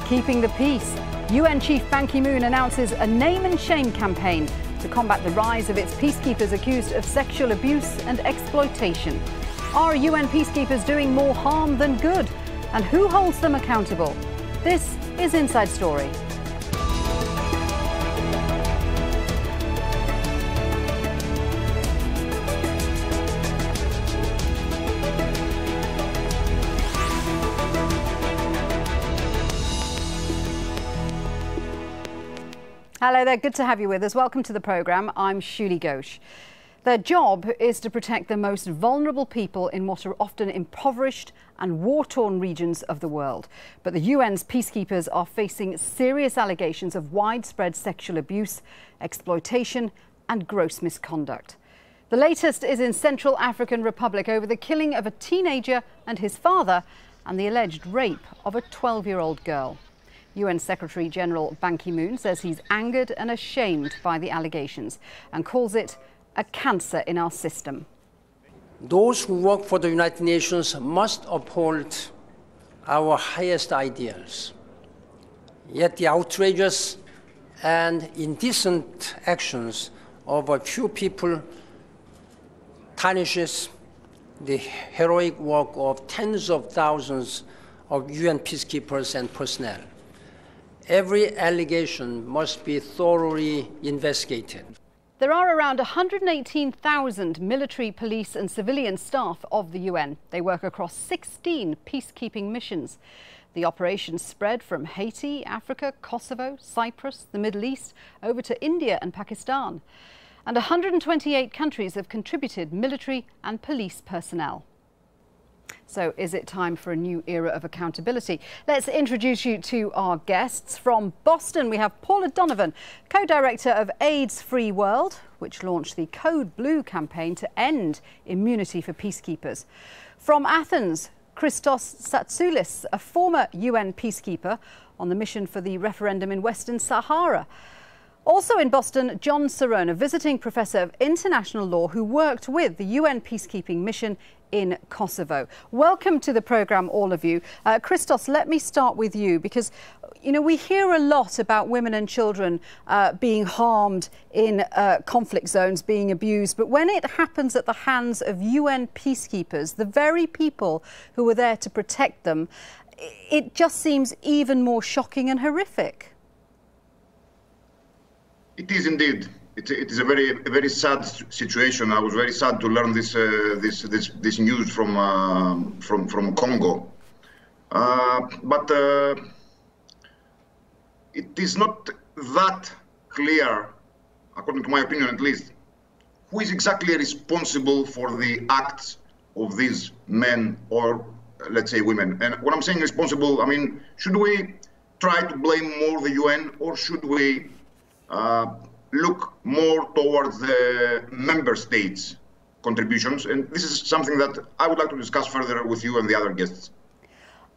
Keeping the peace. UN Chief Ban Ki-moon announces a name and shame campaign to combat the rise of its peacekeepers accused of sexual abuse and exploitation. Are UN peacekeepers doing more harm than good? And who holds them accountable? This is Inside Story. Hello there, good to have you with us. Welcome to the programme. I'm Shuli Ghosh. Their job is to protect the most vulnerable people in what are often impoverished and war-torn regions of the world. But the UN's peacekeepers are facing serious allegations of widespread sexual abuse, exploitation and gross misconduct. The latest is in Central African Republic over the killing of a teenager and his father and the alleged rape of a 12-year-old girl. UN Secretary-General Ban Ki-moon says he's angered and ashamed by the allegations and calls it a cancer in our system. Those who work for the United Nations must uphold our highest ideals. Yet the outrageous and indecent actions of a few people tarnishes the heroic work of tens of thousands of UN peacekeepers and personnel. Every allegation must be thoroughly investigated. There are around 118,000 military, police and civilian staff of the UN. They work across 16 peacekeeping missions. The operations spread from Haiti, Africa, Kosovo, Cyprus, the Middle East, over to India and Pakistan. And 128 countries have contributed military and police personnel. So is it time for a new era of accountability? Let's introduce you to our guests. From Boston, we have Paula Donovan, co-director of AIDS Free World, which launched the Code Blue campaign to end immunity for peacekeepers. From Athens, Christos Satsoulis, a former UN peacekeeper on the mission for the referendum in Western Sahara. Also in Boston, John Cerrone, a visiting professor of international law who worked with the UN peacekeeping mission in Kosovo. Welcome to the programme, all of you. Christos, let me start with you because, you know, we hear a lot about women and children being harmed in conflict zones, being abused. But when it happens at the hands of UN peacekeepers, the very people who were there to protect them, it just seems even more shocking and horrific. It is indeed. It is a very sad situation. I was very sad to learn this news from Congo. But it is not that clear, according to my opinion at least, who is exactly responsible for the acts of these men or, let's say, women. And when I'm saying responsible, I mean, should we try to blame more the UN or should we look more towards the member states' contributions? And this is something that I would like to discuss further with you and the other guests.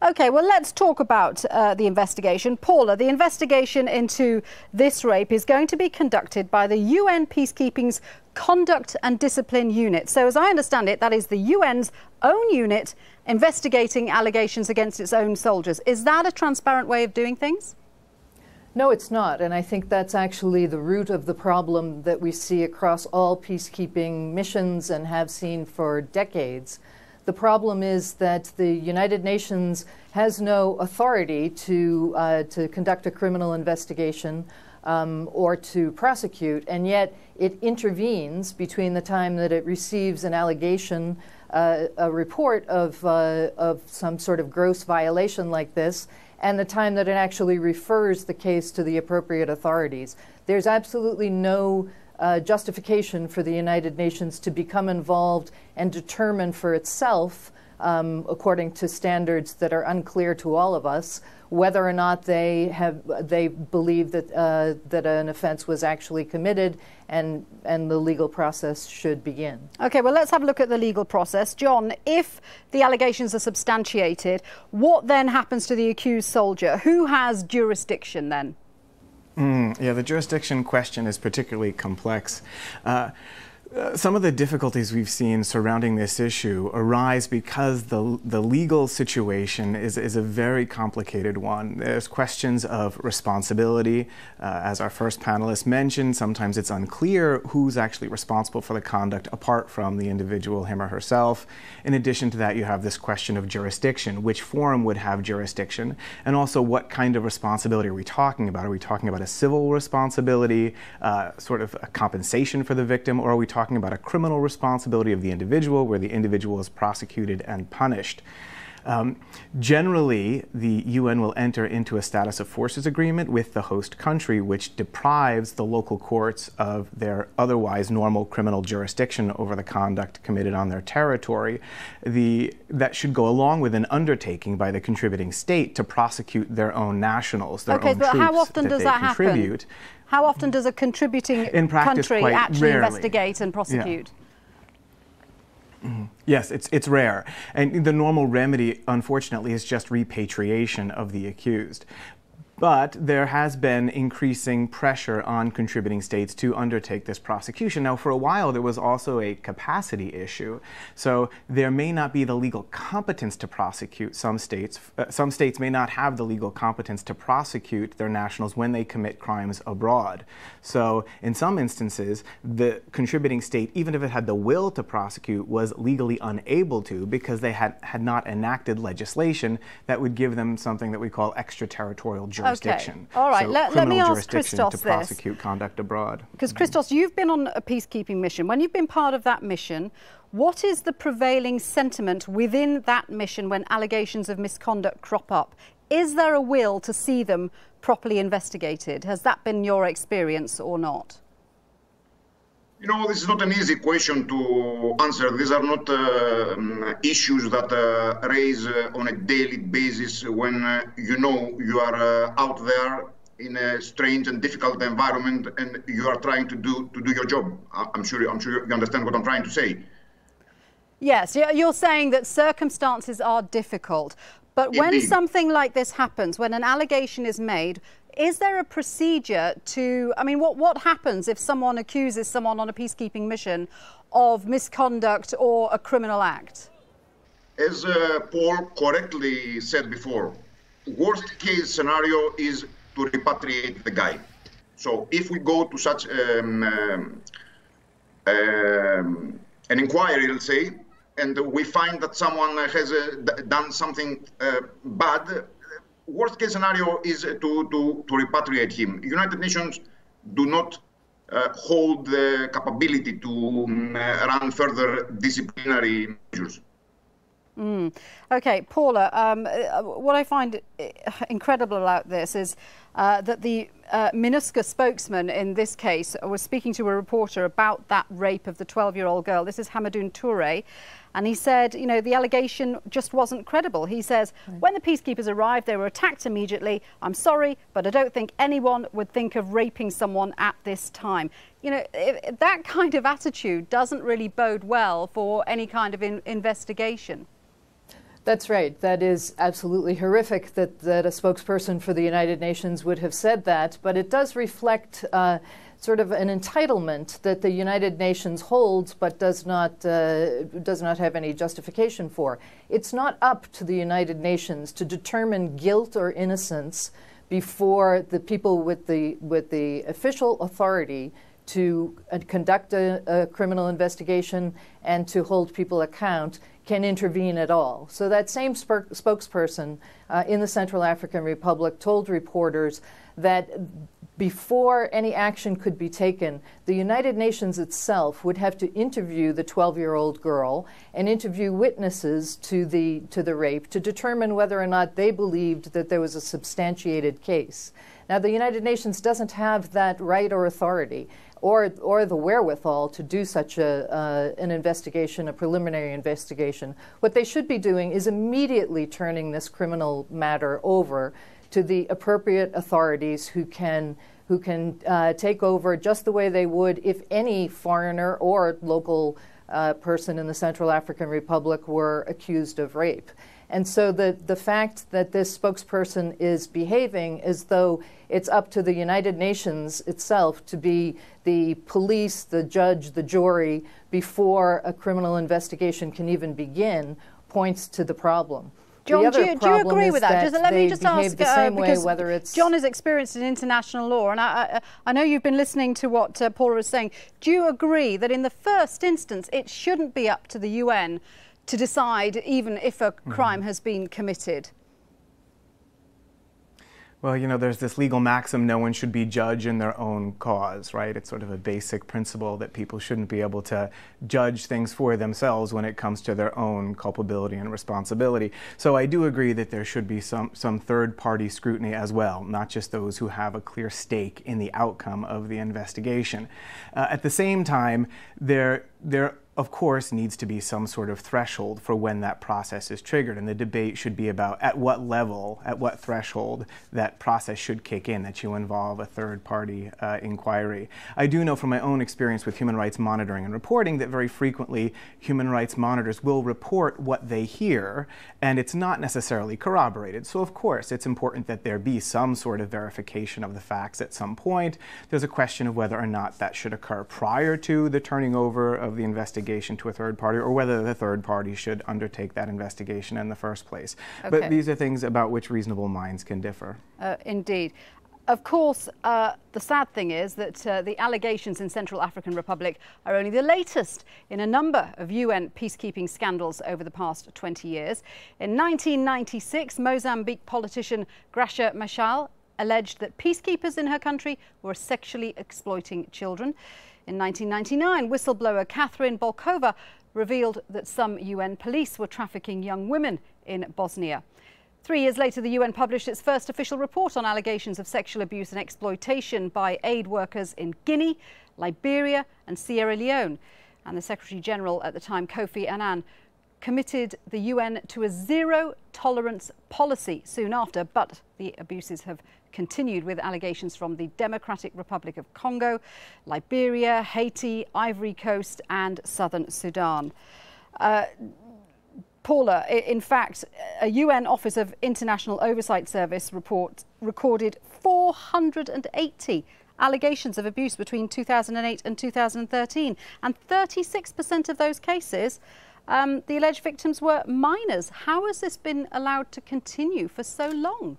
OK, well, let's talk about the investigation. Paula, the investigation into this rape is going to be conducted by the UN Peacekeeping's Conduct and Discipline Unit. So as I understand it, that is the UN's own unit investigating allegations against its own soldiers. Is that a transparent way of doing things? No, it's not. And I think that's actually the root of the problem that we see across all peacekeeping missions and have seen for decades. The problem is that the United Nations has no authority to conduct a criminal investigation or to prosecute, and yet it intervenes between the time that it receives an allegation, a report of some sort of gross violation like this, and the time that it actually refers the case to the appropriate authorities. There's absolutely no justification for the United Nations to become involved and determine for itself, according to standards that are unclear to all of us, whether or not they believe that that an offence was actually committed and the legal process should begin. OK, well, let's have a look at the legal process. John, if the allegations are substantiated, what then happens to the accused soldier? Who has jurisdiction then? Yeah, the jurisdiction question is particularly complex. Some of the difficulties we've seen surrounding this issue arise because the legal situation is a very complicated one. There's questions of responsibility. As our first panelist mentioned, sometimes it's unclear who's actually responsible for the conduct apart from the individual, him or herself. In addition to that, you have this question of jurisdiction. Which forum would have jurisdiction? And also, what kind of responsibility are we talking about? Are we talking about a civil responsibility, sort of a compensation for the victim, or are we talking about a criminal responsibility of the individual where the individual is prosecuted and punished? Generally, the UN will enter into a status of forces agreement with the host country, which deprives the local courts of their otherwise normal criminal jurisdiction over the conduct committed on their territory. That should go along with an undertaking by the contributing state to prosecute their own nationals, their own but troops how often does that contribute. happen? How often does a contributing country actually investigate and prosecute? Yeah. Yes, it's rare. And the normal remedy, unfortunately, is just repatriation of the accused. But there has been increasing pressure on contributing states to undertake this prosecution. Now, for a while, there was also a capacity issue. So there may not be the legal competence to prosecute some states. Some states may not have the legal competence to prosecute their nationals when they commit crimes abroad. So in some instances, the contributing state, even if it had the will to prosecute, was legally unable to because they had not enacted legislation that would give them something that we call extraterritorial jurisdiction. Okay. All right. So let me ask jurisdiction Christos to prosecute conduct abroad. Because Christos, you've been on a peacekeeping mission. When you've been part of that mission, what is the prevailing sentiment within that mission when allegations of misconduct crop up? Is there a will to see them properly investigated? Has that been your experience or not? You know, this is not an easy question to answer. These are not issues that raise on a daily basis when you know you are out there in a strange and difficult environment and you are trying to do your job. I'm sure you understand what I'm trying to say. Yes, you're saying that circumstances are difficult, but when something like this happens, when an allegation is made, is there a procedure to, I mean, what happens if someone accuses someone on a peacekeeping mission of misconduct or a criminal act? As Paul correctly said before, worst case scenario is to repatriate the guy. So if we go to such an inquiry, let's say, and we find that someone has done something bad, worst case scenario is to repatriate him. United Nations do not hold the capability to run further disciplinary measures. Okay, Paula, what I find incredible about this is that the MINUSCA spokesman in this case was speaking to a reporter about that rape of the 12-year-old girl. This is Hamadoun Touré. And he said, you know, the allegation just wasn't credible. He says, when the peacekeepers arrived, they were attacked immediately. I'm sorry, but I don't think anyone would think of raping someone at this time. You know, that kind of attitude doesn't really bode well for any kind of investigation. That's right. That is absolutely horrific that a spokesperson for the United Nations would have said that, but it does reflect sort of an entitlement that the United Nations holds but does not have any justification for. It's not up to the United Nations to determine guilt or innocence before the people with the official authority to conduct a criminal investigation and to hold people account can intervene at all. So that same spokesperson in the Central African Republic told reporters that before any action could be taken, the United Nations itself would have to interview the 12-year-old girl and interview witnesses to the rape to determine whether or not they believed that there was a substantiated case. Now, the United Nations doesn't have that right or authority or the wherewithal to do such an investigation, a preliminary investigation. What they should be doing is immediately turning this criminal matter over to the appropriate authorities who can take over just the way they would if any foreigner or local person in the Central African Republic were accused of rape. And so the fact that this spokesperson is behaving as though it's up to the United Nations itself to be the police, the judge, the jury, before a criminal investigation can even begin, points to the problem. John, do you agree with that? Let me just ask, the same way, because whether it's John is experienced in international law, and I know you've been listening to what Paula is saying. Do you agree that in the first instance it shouldn't be up to the UN to decide even if a crime has been committed? Well, you know, there's this legal maxim, no one should be judged in their own cause, right? It's sort of a basic principle that people shouldn't be able to judge things for themselves when it comes to their own culpability and responsibility. So I do agree that there should be some third-party scrutiny as well, not just those who have a clear stake in the outcome of the investigation. At the same time, there of course needs to be some sort of threshold for when that process is triggered, and the debate should be about at what level, at what threshold that process should kick in, that you involve a third-party inquiry. I do know from my own experience with human rights monitoring and reporting that very frequently human rights monitors will report what they hear, and it's not necessarily corroborated. So of course it's important that there be some sort of verification of the facts at some point. There's a question of whether or not that should occur prior to the turning over of the investigation to a third party, or whether the third party should undertake that investigation in the first place. Okay. But these are things about which reasonable minds can differ. Indeed. Of course, the sad thing is that the allegations in Central African Republic are only the latest in a number of UN peacekeeping scandals over the past 20 years. In 1996, Mozambique politician Graça Machel alleged that peacekeepers in her country were sexually exploiting children. In 1999, whistleblower Catherine Bolkova revealed that some UN police were trafficking young women in Bosnia. 3 years later, the UN published its first official report on allegations of sexual abuse and exploitation by aid workers in Guinea, Liberia and Sierra Leone. And the Secretary General at the time, Kofi Annan, committed the UN to a zero-tolerance policy soon after, but the abuses have continued with allegations from the Democratic Republic of Congo, Liberia, Haiti, Ivory Coast and Southern Sudan. Paula, in fact, a UN Office of International Oversight Service report recorded 480 allegations of abuse between 2008 and 2013, and 36% of those cases the alleged victims were minors. How has this been allowed to continue for so long?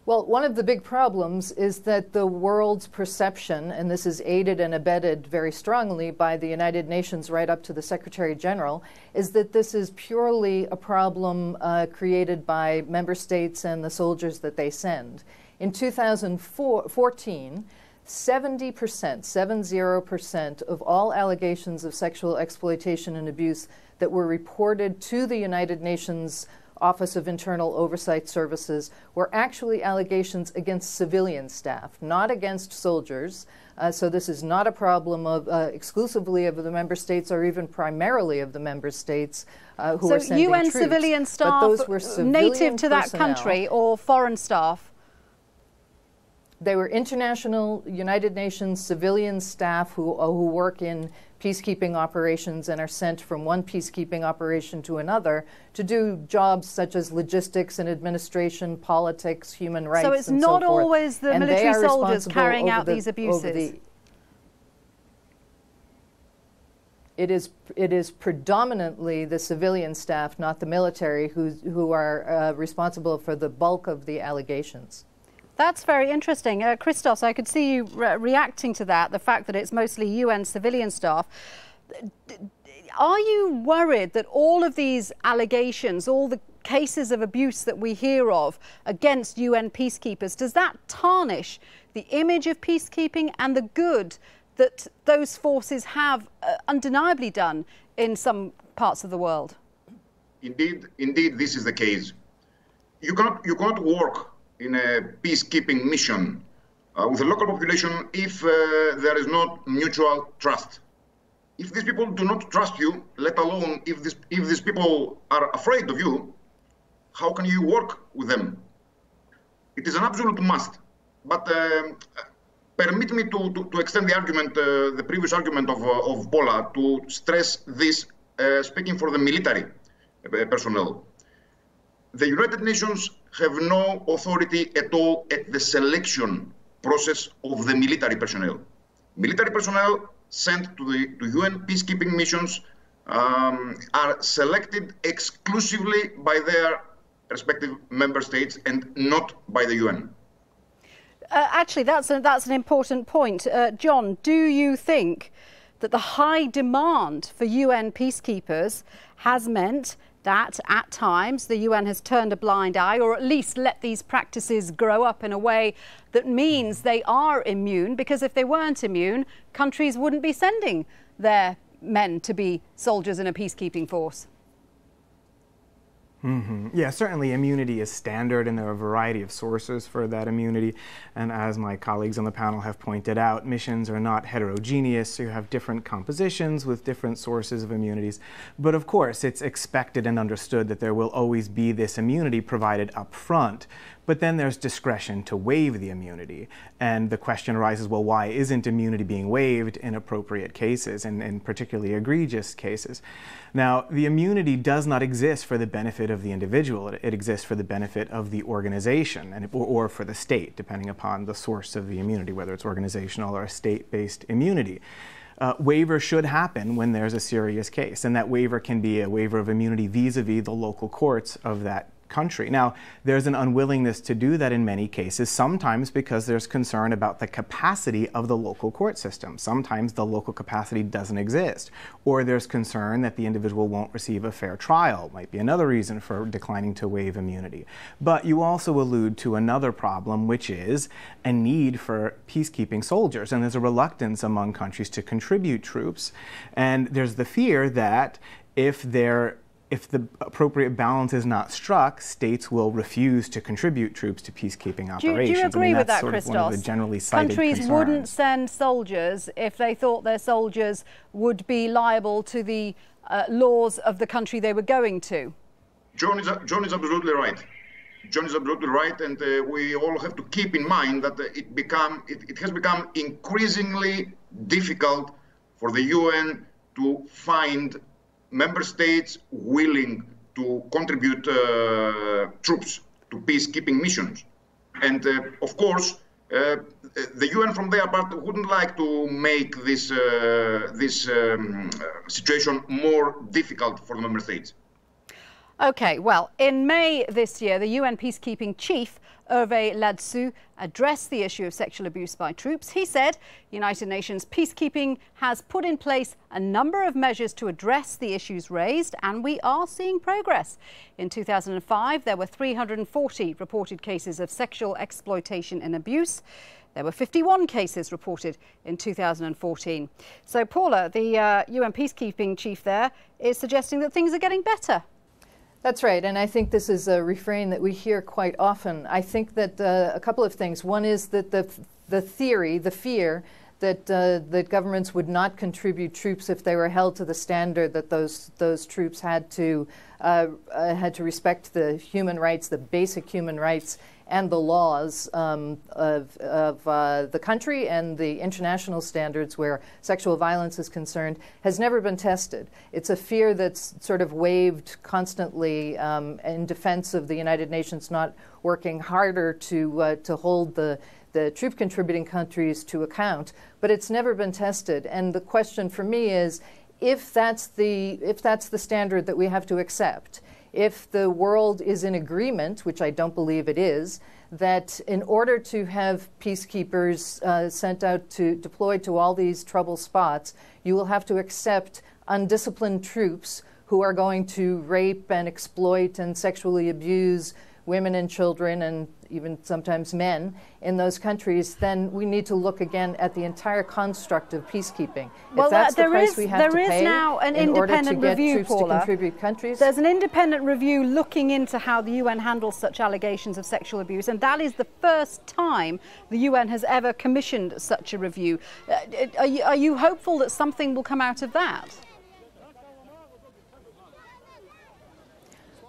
Well, one of the big problems is that the world's perception, and this is aided and abetted very strongly by the United Nations right up to the Secretary General, is that this is purely a problem created by member states and the soldiers that they send. In 2014, 70% of all allegations of sexual exploitation and abuse that were reported to the United Nations Office of Internal Oversight Services were actually allegations against civilian staff, not against soldiers. So this is not a problem of exclusively of the member states or even primarily of the member states who are sending UN troops. civilian staff, but those were civilian native to that country, or foreign staff? They were international United Nations civilian staff who work in peacekeeping operations and are sent from one peacekeeping operation to another to do jobs such as logistics and administration, politics, human rights, so it's and not so forth. always the military soldiers carrying out these abuses. It is predominantly the civilian staff, not the military, who are responsible for the bulk of the allegations. That's very interesting. Christos, I could see you reacting to that, the fact that it's mostly UN civilian staff. Are you worried that all of these allegations, all the cases of abuse that we hear of against UN peacekeepers, does that tarnish the image of peacekeeping and the good that those forces have undeniably done in some parts of the world? Indeed, this is the case. You cannot work in a peacekeeping mission with a local population if there is not mutual trust. If these people do not trust you, let alone if these people are afraid of you, how can you work with them? It is an absolute must. But permit me to extend the argument, the previous argument of Paula, to stress this, speaking for the military personnel. The United Nations have no authority at all at the selection process of the military personnel. Military personnel sent to UN peacekeeping missions are selected exclusively by their respective member states and not by the UN. Actually, that's an important point. John, do you think that the high demand for UN peacekeepers has meant that at times the UN has turned a blind eye, or at least let these practices grow up in a way that means they are immune? Because if they weren't immune, countries wouldn't be sending their men to be soldiers in a peacekeeping force. Yeah, certainly immunity is standard, and there are a variety of sources for that immunity. And as my colleagues on the panel have pointed out, missions are not heterogeneous. So you have different compositions with different sources of immunities. But of course, it's expected and understood that there will always be this immunity provided up front. But then there's discretion to waive the immunity. And the question arises, well, why isn't immunity being waived in appropriate cases, and in particularly egregious cases? Now, the immunity does not exist for the benefit of the individual. It exists for the benefit of the organization or for the state, depending upon the source of the immunity, whether it's organizational or a state-based immunity. Waiver should happen when there's a serious case, and that waiver can be a waiver of immunity vis-a-vis the local courts of that country. Now, there's an unwillingness to do that in many cases, sometimes because there's concern about the capacity of the local court system. Sometimes the local capacity doesn't exist, or there's concern that the individual won't receive a fair trial. Might be another reason for declining to waive immunity. But you also allude to another problem, which is a need for peacekeeping soldiers, and there's a reluctance among countries to contribute troops, and there's the fear that if the appropriate balance is not struck, states will refuse to contribute troops to peacekeeping operations. Do you agree with that, Christos? One of the generally cited Countries concerns. wouldn't send soldiers if they thought their soldiers would be liable to the laws of the country they were going to. John is absolutely right. John is absolutely right, and we all have to keep in mind that it has become increasingly difficult for the UN to find member states willing to contribute troops to peacekeeping missions. And of course, the UN from their part wouldn't like to make this situation more difficult for the member states. OK, well, in May this year, the UN peacekeeping chief, Hervé Ladsous, addressed the issue of sexual abuse by troops. He said United Nations peacekeeping has put in place a number of measures to address the issues raised, and we are seeing progress. In 2005, there were 340 reported cases of sexual exploitation and abuse. There were 51 cases reported in 2014. So, Paula, the UN peacekeeping chief there is suggesting that things are getting better. That's right, and I think this is a refrain that we hear quite often. I think that a couple of things. One is that the fear that governments would not contribute troops if they were held to the standard that those troops had to respect the human rights, the basic human rights, and the laws of the country and the international standards where sexual violence is concerned, has never been tested. It's a fear that's sort of waved constantly in defense of the United Nations not working harder to hold the troop contributing countries to account, but it's never been tested. And the question for me is, if that's the standard that we have to accept, if the world is in agreement, which I don't believe it is, that in order to have peacekeepers sent out deployed to all these trouble spots, you will have to accept undisciplined troops who are going to rape and exploit and sexually abuse women and children and even sometimes men in those countries, then we need to look again at the entire construct of peacekeeping. Well, if that's the price we have to pay now an in order to get review, troops Paula, to contribute countries. There's an independent review looking into how the UN handles such allegations of sexual abuse, and that is the first time the UN has ever commissioned such a review. Are you hopeful that something will come out of that?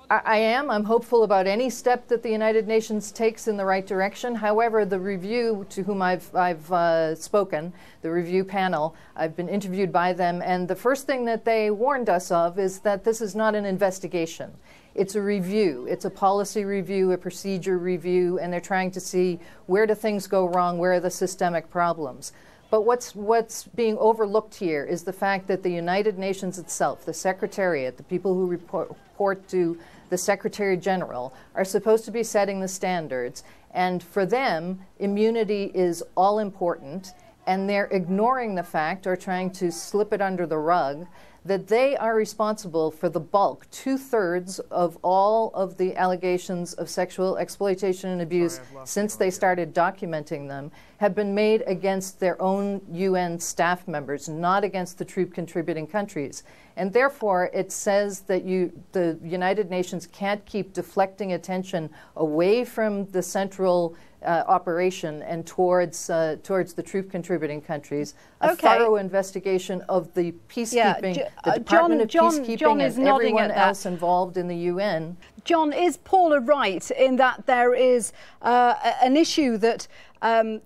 I am. I'm hopeful about any step that the United Nations takes in the right direction. However, the review to whom I've spoken, the review panel, I've been interviewed by them, and the first thing that they warned us of is that this is not an investigation. It's a review. It's a policy review, a procedure review, and they're trying to see where do things go wrong, where are the systemic problems. But what's being overlooked here is the fact that the United Nations itself, the Secretariat, the people who report to the Secretary General, are supposed to be setting the standards. And for them, immunity is all important, and they're ignoring the fact or trying to slip it under the rug that they are responsible for the bulk, 2/3 of all of the allegations of sexual exploitation and abuse since they started documenting them have been made against their own UN staff members, not against the troop contributing countries. And therefore, it says that the United Nations can't keep deflecting attention away from the central operation and towards the troop contributing countries. A thorough investigation of the peacekeeping, the Department of Peacekeeping and everyone else involved in the UN. John, is Paula right in that there is an issue that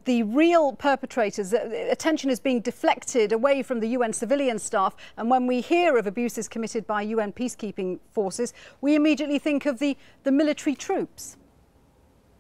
the real perpetrators, attention is being deflected away from the UN civilian staff, and when we hear of abuses committed by UN peacekeeping forces, we immediately think of the military troops?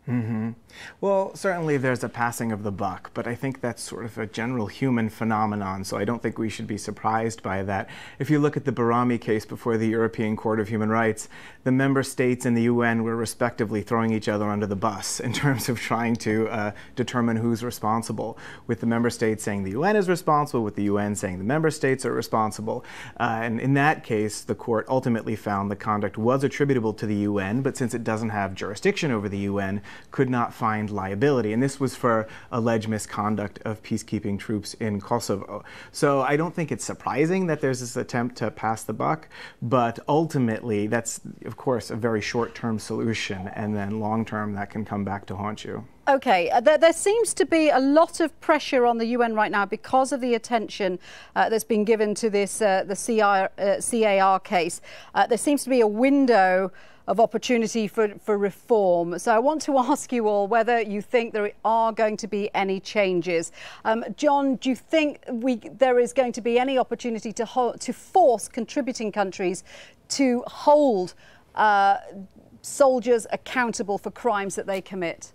Mm-hmm. Well, certainly there's a passing of the buck, but I think that's sort of a general human phenomenon, so I don't think we should be surprised by that. If you look at the Barami case before the European Court of Human Rights, the member states and the UN were respectively throwing each other under the bus in terms of trying to determine who's responsible, with the member states saying the UN is responsible, with the UN saying the member states are responsible. And in that case, the court ultimately found the conduct was attributable to the UN, but since it doesn't have jurisdiction over the UN, could not find liability. And this was for alleged misconduct of peacekeeping troops in Kosovo. So I don't think it's surprising that there's this attempt to pass the buck, but ultimately that's, of course, a very short-term solution, and then long-term that can come back to haunt you. Okay, there seems to be a lot of pressure on the UN right now because of the attention that's been given to this the CAR case. There seems to be a window of opportunity for reform. So I want to ask you all whether you think there are going to be any changes. John, do you think there is going to be any opportunity to force contributing countries to hold soldiers accountable for crimes that they commit?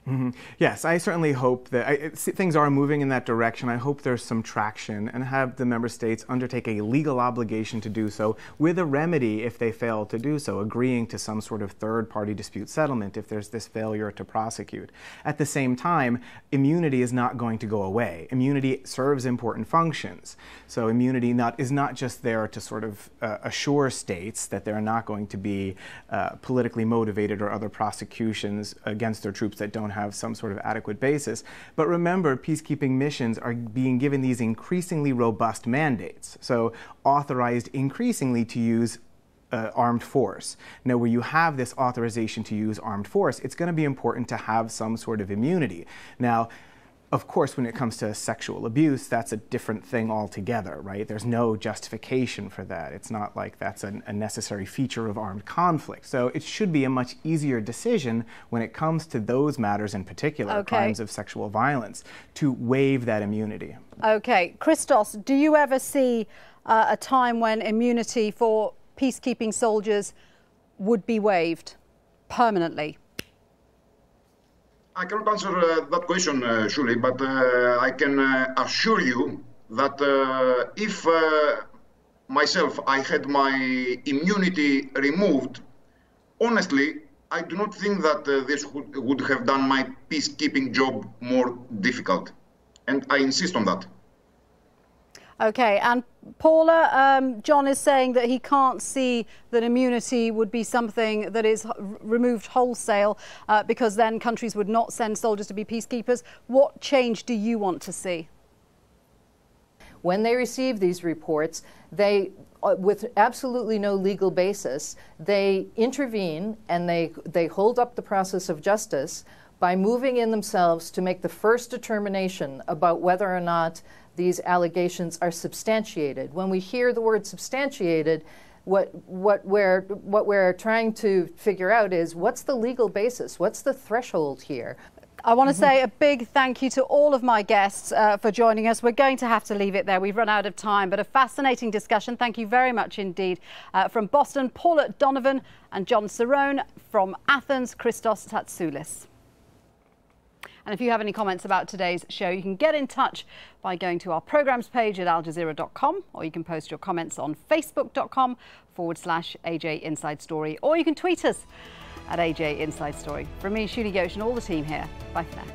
Mm-hmm. Yes, I certainly hope that things are moving in that direction. I hope there's some traction and have the member states undertake a legal obligation to do so with a remedy if they fail to do so, agreeing to some sort of third-party dispute settlement if there's this failure to prosecute. At the same time, immunity is not going to go away. Immunity serves important functions. So immunity is not just there to sort of assure states that there are not going to be politically motivated or other prosecutions against their troops that don't have some sort of adequate basis. But remember, peacekeeping missions are being given these increasingly robust mandates, so authorized increasingly to use armed force. Now, where you have this authorization to use armed force, it's going to be important to have some sort of immunity. Now, of course, when it comes to sexual abuse, that's a different thing altogether, right? There's no justification for that. It's not like that's a necessary feature of armed conflict. So it should be a much easier decision when it comes to those matters in particular, crimes of sexual violence, to waive that immunity. Okay. Christos, do you ever see a time when immunity for peacekeeping soldiers would be waived permanently? I cannot answer that question, surely, but I can assure you that if myself, I had my immunity removed, honestly, I do not think that this would have done my peacekeeping job more difficult. And I insist on that. Okay, and Paula, John is saying that he can't see that immunity would be something that is removed wholesale because then countries would not send soldiers to be peacekeepers. What change do you want to see? When they receive these reports, they, with absolutely no legal basis, they intervene and they hold up the process of justice by moving in themselves to make the first determination about whether or not these allegations are substantiated. When we hear the word substantiated, What we're trying to figure out is what's the legal basis? What's the threshold here? I want to say a big thank you to all of my guests for joining us. We're going to have to leave it there. We've run out of time, but a fascinating discussion. Thank you very much indeed. From Boston, Paula Donovan and John Cerrone. From Athens, Christos Tatsoulis. And if you have any comments about today's show, you can get in touch by going to our programmes page at aljazeera.com, or you can post your comments on facebook.com/AJ Inside Story, or you can tweet us at AJ Inside Story. From me, Shuli Ghosh, and all the team here. Bye for now.